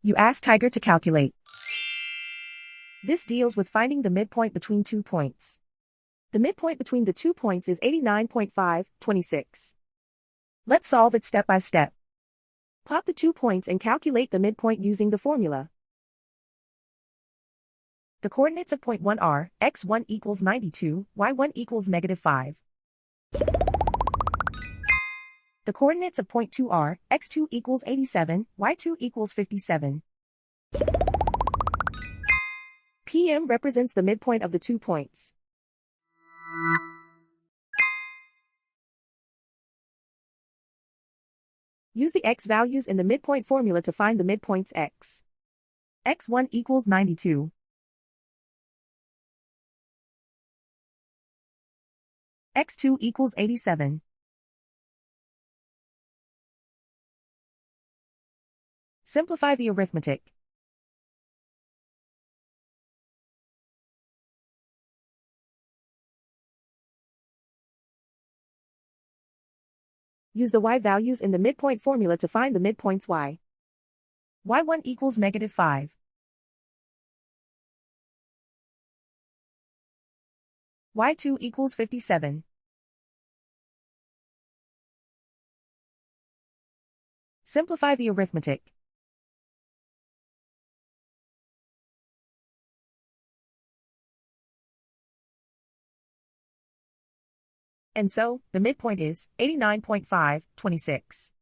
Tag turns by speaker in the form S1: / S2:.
S1: You ask Tiger to calculate. This deals with finding the midpoint between 2 points. The midpoint between the 2 points is 89.526. Let's solve it step by step. Plot the 2 points and calculate the midpoint using the formula. The coordinates of point 1 are x1 equals 92, y1 equals -5. The coordinates of point 2 are x2 equals 87, y2 equals 57. PM represents the midpoint of the 2 points. Use the x values in the midpoint formula to find the midpoints x. x1 equals 92. x2 equals 87. Simplify the arithmetic. Use the y values in the midpoint formula to find the midpoints y. y1 equals -5. y2 equals 57. Simplify the arithmetic. And so, the midpoint is 89.526.